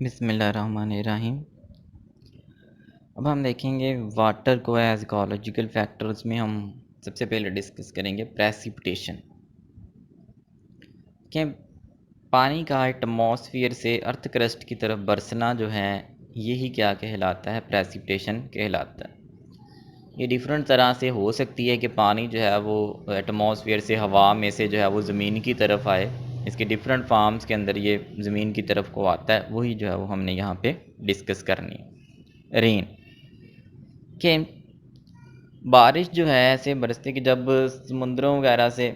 बिस्मिल्लाहिर्रहमानिर्रहीम। अब हम देखेंगे वाटर को एज इकोलॉजिकल फैक्टर्स में हम सबसे पहले डिस्कस करेंगे प्रेसिपिटेशन कि पानी का एटमॉस्फेयर से अर्थ क्रस्ट की तरफ बरसना जो है यही क्या कहलाता है, प्रेसिपिटेशन कहलाता है। ये डिफरेंट तरह से हो सकती है कि पानी जो है वो एटमॉस्फेयर से, हवा में से जो है वो ज़मीन की तरफ आए। इसके डिफरेंट फॉर्म्स के अंदर ये ज़मीन की तरफ को आता है, वही जो है वो हमने यहाँ पे डिस्कस करनी है। रेन कि बारिश जो है ऐसे बरसती कि जब समुद्रों वगैरह से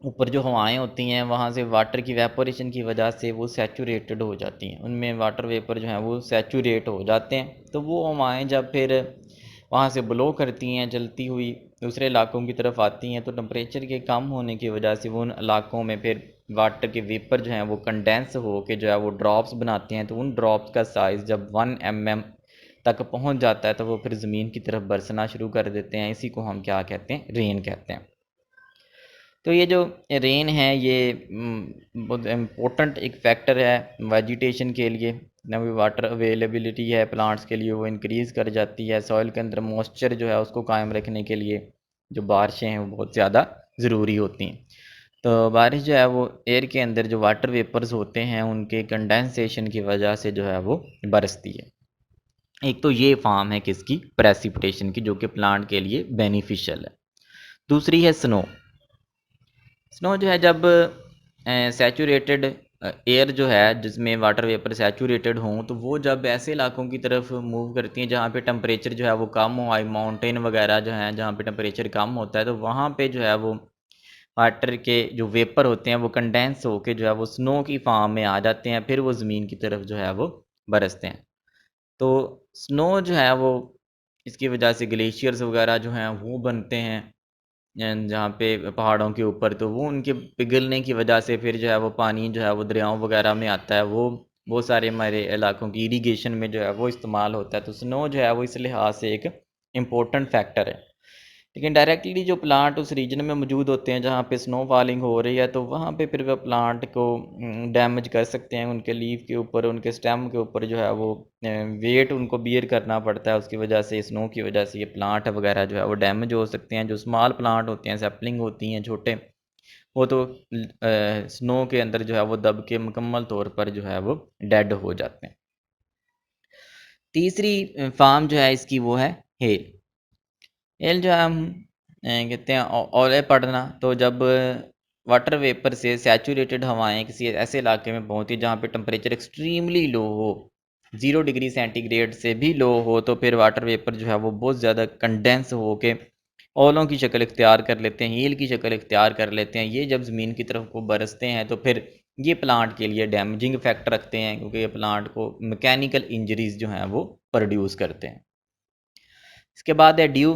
ऊपर जो हवाएं होती हैं वहाँ से वाटर की वेपोरेशन की वजह से वो सैचुरेटेड हो जाती हैं, उनमें वाटर वेपर जो है वो सैचुरेट हो जाते हैं। तो वो हवाएं जब फिर वहाँ से ब्लो करती हैं, चलती हुई दूसरे इलाकों की तरफ आती हैं, तो टेम्परेचर के कम होने की वजह से वो उन इलाकों में फिर वाटर के वेपर जो हैं वो कंडेंस हो के जो है वो ड्रॉप्स बनाते हैं। तो उन ड्रॉप्स का साइज़ जब 1 mm तक पहुँच जाता है तो वो फिर ज़मीन की तरफ बरसना शुरू कर देते हैं। इसी को हम क्या कहते हैं, रेन कहते हैं। तो ये जो रेन है ये बहुत इम्पोर्टेंट एक फैक्टर है वेजिटेशन के लिए। नवी वाटर अवेलेबिलिटी है प्लांट्स के लिए वो इंक्रीज़ कर जाती है। सॉइल के अंदर मॉइस्चर जो है उसको कायम रखने के लिए जो बारिशें हैं वो बहुत ज़्यादा ज़रूरी होती हैं। तो बारिश जो है वो एयर के अंदर जो वाटर वेपर्स होते हैं उनके कंडेंसेशन की वजह से जो है वो बरसती है। एक तो ये फॉर्म है किसकी, प्रेसिपिटेशन की, जो कि प्लांट के लिए बेनिफिशियल है। दूसरी है स्नो। स्नो जो है जब सैचुरेटेड एयर जो है जिसमें वाटर वेपर सैचुरेटेड हों तो वो जब ऐसे इलाकों की तरफ मूव करती हैं जहाँ पे टेम्परेचर जो है वो कम हो, हाई माउंटेन वगैरह जो हैं जहाँ पे टेम्परेचर कम होता है, तो वहाँ पे जो है वो वाटर के जो वेपर होते हैं वो कंडेंस होके जो है वो स्नो की फॉर्म में आ जाते हैं, फिर वो ज़मीन की तरफ जो है वो बरसते हैं। तो स्नो जो है वो इसकी वजह से ग्लेशियर्स वगैरह जो हैं वो बनते हैं जहाँ पे पहाड़ों के ऊपर, तो वो उनके पिघलने की वजह से फिर जो है वो पानी जो है वो दरियाओं वगैरह में आता है। वो बहुत सारे हमारे इलाकों की इरिगेशन में जो है वो इस्तेमाल होता है। तो स्नो जो है वो इस लिहाज से एक इम्पोर्टेंट फैक्टर है। लेकिन डायरेक्टली जो प्लांट उस रीजन में मौजूद होते हैं जहाँ पे स्नो फॉलिंग हो रही है, तो वहाँ पे फिर वह प्लांट को डैमेज कर सकते हैं। उनके लीफ के ऊपर, उनके स्टेम के ऊपर जो है वो वेट उनको बियर करना पड़ता है। उसकी वजह से, स्नो की वजह से ये प्लांट वगैरह जो है वो डैमेज हो सकते हैं। जो स्मॉल प्लांट होते हैं, सैपलिंग होती हैं छोटे, वो तो स्नो के अंदर जो है वो दब के मुकम्मल तौर पर जो है वो डेड हो जाते हैं। तीसरी फार्म जो है इसकी वो है हेल। हेल जो है हम कहते हैं ओले पड़ना। तो जब वाटर वेपर से सैचुरेटेड हवाएं किसी ऐसे इलाके में पहुंचती जहाँ पे टेम्परेचर एक्सट्रीमली लो हो, 0 डिग्री सेंटीग्रेड से भी लो हो, तो फिर वाटर वेपर जो है वो बहुत ज़्यादा कंडेंस हो के ओलों की शक्ल इख्तियार कर लेते हैं, हील की शक्ल इख्तियार कर लेते हैं। ये जब ज़मीन की तरफ को बरसते हैं तो फिर ये प्लांट के लिए डैमेजिंग इफेक्ट रखते हैं, क्योंकि ये प्लांट को मैकेनिकल इंजरीज जो हैं वो प्रोड्यूस करते हैं। इसके बाद है ड्यू।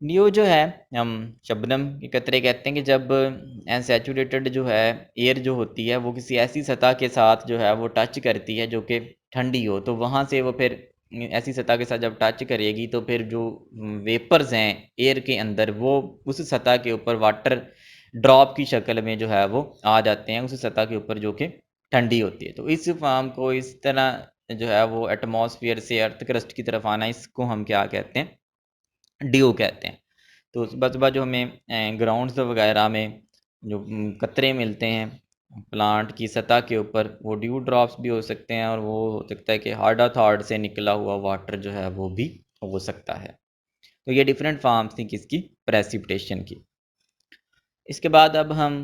ड्यू जो है हम शबनम के कतरे कहते हैं कि जब अनसैचुरेटेड जो है एयर जो होती है वो किसी ऐसी सतह के साथ जो है वो टच करती है जो कि ठंडी हो, तो वहाँ से वो फिर ऐसी सतह के साथ जब टच करेगी तो फिर जो वेपर्स हैं एयर के अंदर वो उस सतह के ऊपर वाटर ड्रॉप की शक्ल में जो है वो आ जाते हैं उस सतह के ऊपर जो कि ठंडी होती है। तो इस फॉर्म को इस तरह जो है वो एटमॉस्फेयर से अर्थ क्रस्ट की तरफ आना, इसको हम क्या कहते हैं, ड्यू कहते हैं। तो सुबह सुबह जो हमें ग्राउंड्स वगैरह में जो कतरे मिलते हैं प्लांट की सतह के ऊपर, वो ड्यू ड्रॉप्स भी हो सकते हैं, और वो हो सकता है कि हार्डा थॉर्ड से निकला हुआ वाटर जो है वो भी हो सकता है। तो ये डिफरेंट फॉर्म्स थी किसकी, प्रेसिपिटेशन की। इसके बाद अब हम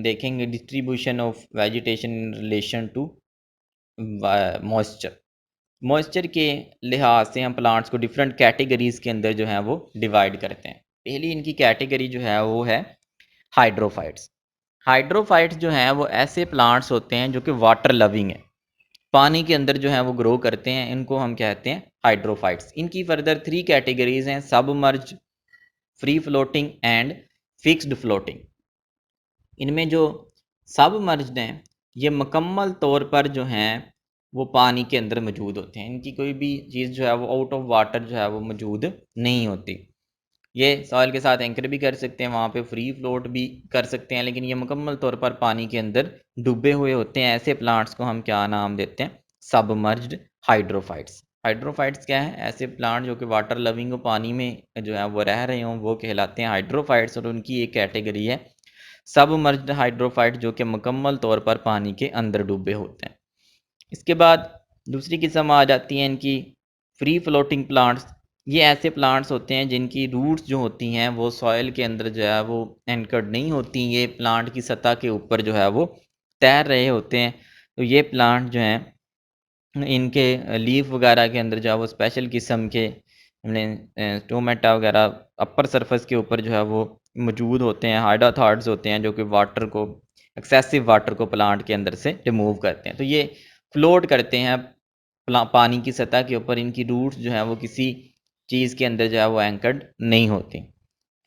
देखेंगे distribution of vegetation in relation to moisture. Moisture के लिहाज से हम प्लांट्स को डिफरेंट कैटेगरीज के अंदर जो है वो डिवाइड करते हैं। पहली इनकी कैटेगरी जो है वो है हाइड्रोफाइट्स। हाइड्रोफाइट्स जो हैं वो ऐसे प्लांट्स होते हैं जो कि वाटर लविंग है, पानी के अंदर जो है वो ग्रो करते हैं। इनको हम कहते हैं हाइड्रोफाइट्स। इनकी फर्दर 3 कैटेगरीज हैं, submerge, free floating and fixed floating. इनमें जो सबमर्ज्ड हैं ये मुकम्मल तौर पर जो हैं वो पानी के अंदर मौजूद होते हैं। इनकी कोई भी चीज़ जो है वो आउट ऑफ वाटर जो है वो मौजूद नहीं होती। ये सॉइल के साथ एंकर भी कर सकते हैं, वहाँ पे फ्री फ्लोट भी कर सकते हैं, लेकिन ये मुकम्मल तौर पर पानी के अंदर डूबे हुए होते हैं। ऐसे प्लांट्स को हम क्या नाम देते हैं? Submerged hydrophytes. हाइड्रोफाइट्स क्या है? ऐसे प्लांट जो कि वाटर लविंग हो, पानी में जो है वो रह रहे हों, वो कहलाते हैं हाइड्रोफाइट्स। और उनकी एक कैटेगरी है सबमर्ज्ड हाइड्रोफाइट, जो कि मुकम्मल तौर पर पानी के अंदर डूबे होते हैं। इसके बाद दूसरी किस्म आ जाती है इनकी फ्री फ्लोटिंग प्लांट्स। ये ऐसे प्लांट्स होते हैं जिनकी रूट्स जो होती हैं वो सॉइल के अंदर जो है वो एंकर्ड नहीं होती, ये प्लांट की सतह के ऊपर जो है वो तैर रहे होते हैं। तो ये प्लांट जो हैं इनके लीफ वगैरह के अंदर जो है वो स्पेशल किस्म के हमने स्टोमेटा वगैरह अपर सरफेस के ऊपर जो है वो मौजूद होते हैं। हाइड्रोथॉट्स होते हैं जो कि वाटर को, एक्सेसिव वाटर को प्लांट के अंदर से रिमूव करते हैं। तो ये फ्लोट करते हैं पानी की सतह के ऊपर। इनकी रूट्स जो है वो किसी चीज़ के अंदर जो है वो एंकर्ड नहीं होती।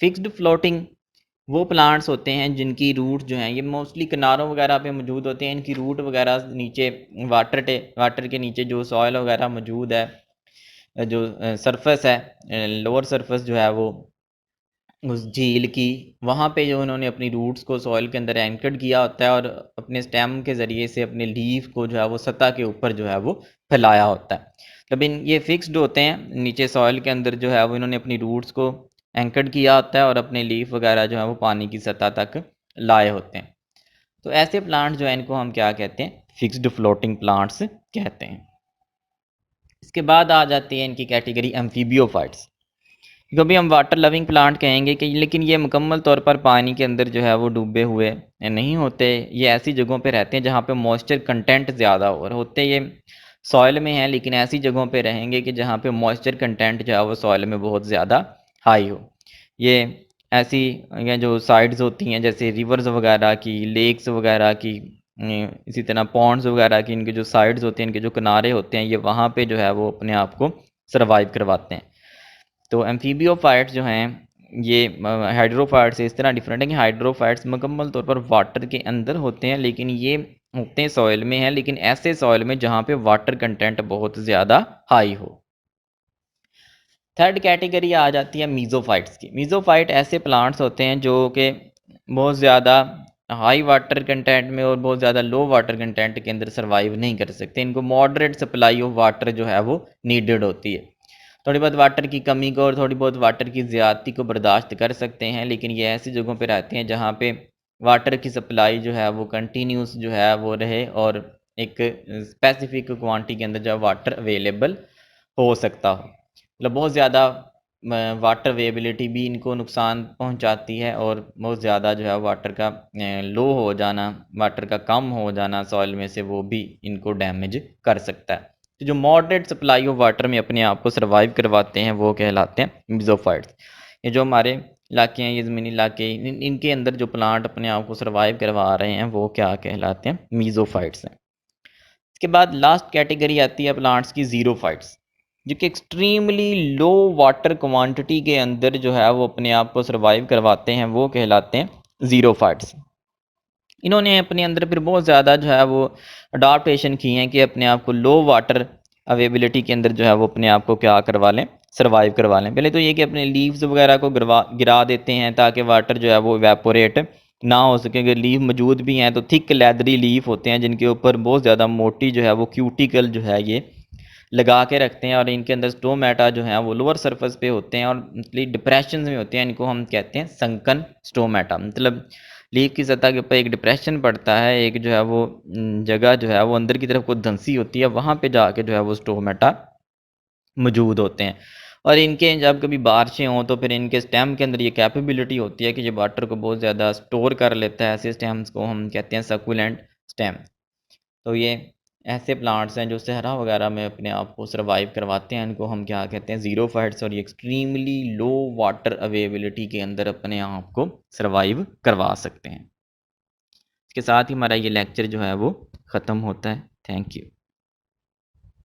फिक्स्ड फ्लोटिंग वो प्लांट्स होते हैं जिनकी रूट जो हैं ये मोस्टली किनारों वगैरह पे मौजूद होते हैं। इनकी रूट वगैरह नीचे वाटर के नीचे जो सॉयल वगैरह मौजूद है, जो सरफेस है, लोअर सरफेस जो है वो उस झील की, वहाँ पे जो उन्होंने अपनी रूट्स को सॉइल के अंदर एंकर्ड किया होता है और अपने स्टेम के ज़रिए से अपने लीफ को जो है वो सतह के ऊपर जो है वो फैलाया होता है। जब ये फिक्स्ड होते हैं नीचे सॉइल के अंदर जो है वो इन्होंने अपनी रूट्स को एंकर्ड किया होता है और अपने लीफ वगैरह जो है वो पानी की सतह तक लाए होते हैं। तो ऐसे प्लांट जो है इनको हम क्या कहते हैं? फिक्स्ड फ्लोटिंग प्लांट्स कहते हैं। इसके बाद आ जाती है इनकी कैटेगरी एम्फीबियोफाइट्स। कभी हम वाटर लविंग प्लांट कहेंगे कि लेकिन ये मुकम्मल तौर पर पानी के अंदर जो है वो डूबे हुए नहीं होते। ये ऐसी जगहों पे रहते हैं जहाँ पे मॉइस्चर कंटेंट ज़्यादा हो और होते ये सॉइल में हैं, लेकिन ऐसी जगहों पे रहेंगे कि जहाँ पे मॉइस्चर कंटेंट जो है वो सॉइल में बहुत ज़्यादा हाई हो। ये ऐसी ये जो साइड्स होती हैं जैसे रिवर्स वगैरह की, लेक्स वगैरह की, इसी तरह पॉन्ड्स वगैरह की, इनके जो साइड्स होते हैं, इनके जो किनारे होते हैं, ये वहाँ पे जो है वो अपने आप को सर्वाइव करवाते हैं। तो एम्फीबियोफाइट्स जो हैं ये हाइड्रोफाइट्स से इस तरह डिफरेंट है कि हाइड्रोफाइट्स मुकम्मल तौर पर वाटर के अंदर होते हैं, लेकिन ये होते हैं सॉइल में हैं, लेकिन ऐसे सॉइल में जहाँ पे वाटर कंटेंट बहुत ज़्यादा हाई हो। थर्ड कैटेगरी आ जाती है मीज़ोफाइट्स की। मीज़ोफाइट ऐसे प्लांट्स होते हैं जो कि बहुत ज़्यादा हाई वाटर कंटेंट में और बहुत ज़्यादा लो वाटर कंटेंट के अंदर सर्वाइव नहीं कर सकते। इनको मॉडरेट सप्लाई ऑफ वाटर जो है वो नीडेड होती है। थोड़ी बहुत वाटर की कमी को और थोड़ी बहुत वाटर की ज़्यादती को बर्दाश्त कर सकते हैं, लेकिन ये ऐसी जगहों पे रहते हैं जहाँ पे वाटर की सप्लाई जो है वो कंटिन्यूस जो है वो रहे और एक स्पेसिफिक क्वांटिटी के अंदर जो है वाटर अवेलेबल हो सकता हो। मतलब बहुत ज़्यादा वाटर अवेलेबिलिटी भी इनको नुकसान पहुंचाती है और बहुत ज़्यादा जो है वाटर का लो हो जाना, वाटर का कम हो जाना सॉइल में से, वो भी इनको डैमेज कर सकता है। तो जो मॉडरेट सप्लाई ऑफ वाटर में अपने आप को सर्वाइव करवाते हैं वो कहलाते हैं मीज़ोफाइट्स। ये जो हमारे इलाके हैं, ये ज़मीनी इलाके, इनके अंदर जो प्लांट अपने आप को सर्वाइव करवा रहे हैं वो क्या कहलाते हैं? मीज़ोफाइट्स हैं। इसके बाद लास्ट कैटेगरी आती है प्लांट्स की, ज़ीरोफाइट्स, जो कि एक्सट्रीमली लो वाटर क्वांटिटी के अंदर जो है वो अपने आप को सर्वाइव करवाते हैं, वो कहलाते हैं ज़ीरोफाइट्स। इन्होंने अपने अंदर फिर बहुत ज़्यादा जो है वो अडाप्टेशन की हैं कि अपने आप को लो वाटर अवेबिलिटी के अंदर जो है वो अपने आप को क्या करवा लें? सर्वाइव करवा लें। पहले तो ये कि अपने लीव्स वगैरह को गिरा देते हैं ताकि वाटर जो है वो इवेपोरेट ना हो सके। अगर लीफ मौजूद भी हैं तो थिक लेदरी लीफ होते हैं जिनके ऊपर बहुत ज़्यादा मोटी जो है वो क्यूटिकल जो है ये लगा के रखते हैं और इनके अंदर स्टोमेटा जो है वो लोअर सरफेस पे होते हैं और डिप्रेशन में होते हैं। इनको हम कहते हैं संकन स्टोमेटा। मतलब लीफ की सतह के ऊपर एक डिप्रेशन पड़ता है, एक जो है वो जगह जो है वो अंदर की तरफ को धंसी होती है, वहाँ पे जाके जो है वो स्टोमेटा मौजूद होते हैं। और इनके जब कभी बारिशें हों तो फिर इनके स्टेम के अंदर ये कैपेबिलिटी होती है कि ये वाटर को बहुत ज़्यादा स्टोर कर लेता है। ऐसे स्टेम्स को हम कहते हैं सकुलेंट स्टेम। तो ये ऐसे प्लांट्स हैं जो सहरा वगैरह में अपने आप को सर्वाइव करवाते हैं, इनको हम क्या कहते हैं? ज़ीरोफाइट्स। और ये एक्सट्रीमली लो वाटर अवेलेबिलिटी के अंदर अपने आप को सर्वाइव करवा सकते हैं। इसके साथ ही हमारा ये लेक्चर जो है वो ख़त्म होता है। Thank you.